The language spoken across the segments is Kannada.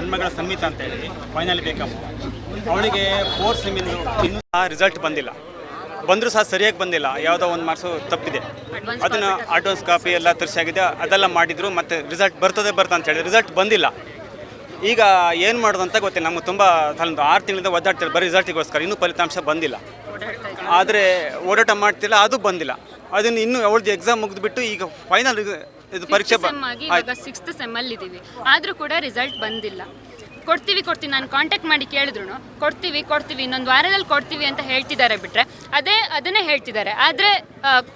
ನನ್ನ ಮಗಳ ಸಂಮಿತ ಅಂತೇಳಿ ಫೈನಲ್ ಬೇಕಮ್ಮ, ಅವಳಿಗೆ 4th ಸೆಮ್ಮಿಂದು ಇನ್ನೂ ಸಹ ರಿಸಲ್ಟ್ ಬಂದಿಲ್ಲ. ಬಂದರೂ ಸಹ ಸರಿಯಾಗಿ ಬಂದಿಲ್ಲ, ಯಾವುದೋ ಒಂದು ಮಾರ್ಕ್ಸು ತಪ್ಪಿದೆ. ಅದನ್ನು ಅಡ್ವಾನ್ಸ್ ಕಾಪಿ ಎಲ್ಲ ತರಿಸಾಗಿದೆ, ಅದೆಲ್ಲ ಮಾಡಿದರು. ಮತ್ತು ರಿಸಲ್ಟ್ ಬರ್ತದೆ ಅಂತ ಹೇಳಿ ರಿಸಲ್ಟ್ ಬಂದಿಲ್ಲ. ಈಗ ಏನು ಮಾಡೋದು ಅಂತ ಗೊತ್ತಿಲ್ಲ. ನಮ್ಗೆ ತುಂಬ 6 ತಿಂಗಳಿಂದ ಒದ್ದಾಡ್ತಿಲ್ಲ ಬರೀ ರಿಸಲ್ಟಿಗೋಸ್ಕರ. ಇನ್ನೂ ಫಲಿತಾಂಶ ಬಂದಿಲ್ಲ. ಆದರೆ ಓಡಾಟ ಮಾಡ್ತಿಲ್ಲ, ಅದು ಬಂದಿಲ್ಲ. ಅದನ್ನು ಇನ್ನೂ ಅವಳದ್ದು ಎಕ್ಸಾಮ್ ಮುಗಿದ್ಬಿಟ್ಟು ಈಗ ಫೈನಲ್ ಇದು ಪರೀಕ್ಷೆ ಇವಾಗ 6th ಸೆಮ್ಮಲ್ಲಿ ಇದ್ದೀವಿ, ಆದರೂ ಕೂಡ ರಿಸಲ್ಟ್ ಬಂದಿಲ್ಲ. ಕೊಡ್ತೀವಿ ನಾನು ಕಾಂಟ್ಯಾಕ್ಟ್ ಮಾಡಿ ಕೇಳಿದ್ರು ಕೊಡ್ತೀವಿ ಇನ್ನೊಂದು ವಾರದಲ್ಲಿ ಕೊಡ್ತೀವಿ ಅಂತ ಹೇಳ್ತಿದ್ದಾರೆ. ಬಿಟ್ಟರೆ ಅದನ್ನೇ ಹೇಳ್ತಿದ್ದಾರೆ, ಆದರೆ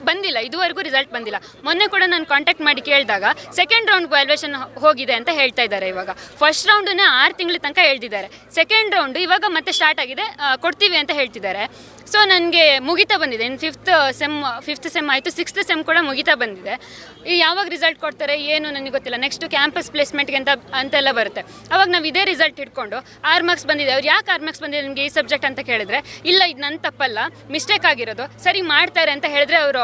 ಬಂದಿಲ್ಲ. ಇದುವರೆಗೂ ರಿಸಲ್ಟ್ ಬಂದಿಲ್ಲ. ಮೊನ್ನೆ ಕೂಡ ನಾನು ಕಾಂಟ್ಯಾಕ್ಟ್ ಮಾಡಿ ಕೇಳಿದಾಗ ಸೆಕೆಂಡ್ ರೌಂಡ್ ವ್ಯಾಲ್ಯೂಯೇಷನ್ ಹೋಗಿದೆ ಅಂತ ಹೇಳ್ತಾ ಇದ್ದಾರೆ. ಇವಾಗ ಫಸ್ಟ್ ರೌಂಡನ್ನೇ 6 ತಿಂಗಳ ತನಕ ಹೇಳ್ತಿದ್ದಾರೆ. ಸೆಕೆಂಡ್ ರೌಂಡ್ ಇವಾಗ ಮತ್ತೆ ಸ್ಟಾರ್ಟ್ ಆಗಿದೆ, ಕೊಡ್ತೀವಿ ಅಂತ ಹೇಳ್ತಿದ್ದಾರೆ. ಸೊ ನನಗೆ ಮುಗಿತಾ ಬಂದಿದೆ. ಇನ್ನು 5th ಸೆಮ್ ಆಯಿತು, 6th ಸೆಮ್ ಕೂಡ ಮುಗಿತಾ ಬಂದಿದೆ. ಯಾವಾಗ ರಿಸಲ್ಟ್ ಕೊಡ್ತಾರೆ ಏನು ನನಗೆ ಗೊತ್ತಿಲ್ಲ. ನೆಕ್ಸ್ಟು ಕ್ಯಾಂಪಸ್ ಪ್ಲೇಸ್ಮೆಂಟ್ಗೆ ಅಂತೆಲ್ಲ ಬರುತ್ತೆ. ಅವಾಗ ನಾವು ಇದೇ ರಿಸಲ್ಟ್ ಹಿಡ್ಕೊಂಡು 6 ಮಾರ್ಕ್ಸ್ ಬಂದಿದೆ, ಅವ್ರು ಯಾಕೆ 6 ಮಾರ್ಕ್ಸ್ ಬಂದಿದೆ ನಿಮಗೆ ಈ ಸಬ್ಜೆಕ್ಟ್ ಅಂತ ಕೇಳಿದ್ರೆ, ಇಲ್ಲ ಇದು ನನ್ನ ತಪ್ಪಲ್ಲ, ಮಿಸ್ಟೇಕ್ ಆಗಿರೋದು, ಸರಿ ಮಾಡ್ತಾರೆ ಅಂತ ಹೇಳಿದ್ರೆ ಅವರು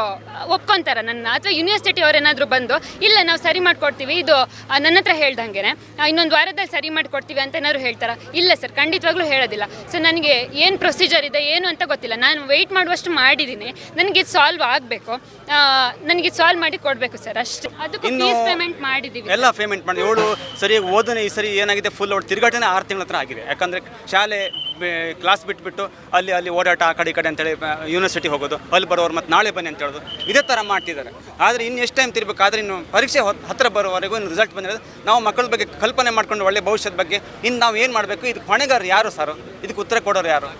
ಒಪ್ಕೊತಾರೆ ನನ್ನ. ಅಥವಾ ಯೂನಿವರ್ಸಿಟಿ ಅವ್ರು ಏನಾದರೂ ಬಂದು ಇಲ್ಲ ನಾವು ಸರಿ ಮಾಡಿಕೊಡ್ತೀವಿ, ಇದು ನನ್ನ ಹತ್ರ ಹೇಳ್ದಂಗೆ ಇನ್ನೊಂದು ವಾರದಲ್ಲಿ ಸರಿ ಮಾಡಿಕೊಡ್ತೀವಿ ಅಂತ ಏನಾದ್ರು ಹೇಳ್ತಾರೆ. ಇಲ್ಲ ಸರ್, ಖಂಡಿತವಾಗ್ಲೂ ಹೇಳೋದಿಲ್ಲ. ಸೊ ನನಗೆ ಏನು ಪ್ರೊಸೀಜರ್ ಇದೆ ಏನು ಅಂತ ಗೊತ್ತಿಲ್ಲ. ನಾನು ವೆಯ್ಟ್ ಮಾಡುವಷ್ಟು ಮಾಡಿದ್ದೀನಿ. ನನಗೆ ಇದು ಸಾಲ್ವ್ ಆಗಬೇಕು, ನನಗೆ ಸಾಲ್ವ್ ಮಾಡಿ ಕೊಡಬೇಕು ಸರ್, ಅಷ್ಟೇ. ಅದಕ್ಕೆ ಫೀಸ್ ಪೇಮೆಂಟ್ ಮಾಡಿದ್ದೀವಿ, ಎಲ್ಲ ಪೇಮೆಂಟ್ ಮಾಡಿ. ಇವಳು ಸರಿಯಾಗಿ ಓದನೆ ಈ ಸರಿ ಏನಾಗಿದೆ, ಫುಲ್ ಅವಳು ತಿರುಗಾಟನೇ 6 ತಿಂಗಳ ಹತ್ರ ಆಗಿದೆ. ಯಾಕಂದರೆ ಶಾಲೆ ಕ್ಲಾಸ್ ಬಿಟ್ಬಿಟ್ಟು ಅಲ್ಲಿ ಓಡಾಟ ಆ ಕಡೆ ಈ ಕಡೆ ಅಂತೇಳಿ ಯೂನಿವರ್ಸಿಟಿ ಹೋಗೋದು, ಅಲ್ಲಿ ಬರೋರು ಮತ್ತು ನಾಳೆ ಬನ್ನಿ ಅಂತ ಹೇಳೋದು, ಇದೇ ಥರ ಮಾಡ್ತಿದ್ದಾರೆ. ಆದರೆ ಇನ್ನು ಎಷ್ಟು ಟೈಮ್ ತಿರ್ಬೇಕಾದ್ರೆ ಇನ್ನು ಪರೀಕ್ಷೆ ಹತ್ತಿರ ಬರೋವರೆಗೂ ಇನ್ನು ರಿಸಲ್ಟ್ ಬಂದಿರೋದು. ನಾವು ಮಕ್ಕಳ ಬಗ್ಗೆ ಕಲ್ಪನೆ ಮಾಡ್ಕೊಂಡು ಒಳ್ಳೆ ಭವಿಷ್ಯದ ಬಗ್ಗೆ ಇನ್ನು ನಾವು ಏನು ಮಾಡಬೇಕು, ಇದಕ್ಕೆ ಹೊಣೆಗಾರರು ಯಾರು ಸರ್? ಇದಕ್ಕೆ ಉತ್ತರ ಕೊಡೋರು ಯಾರು?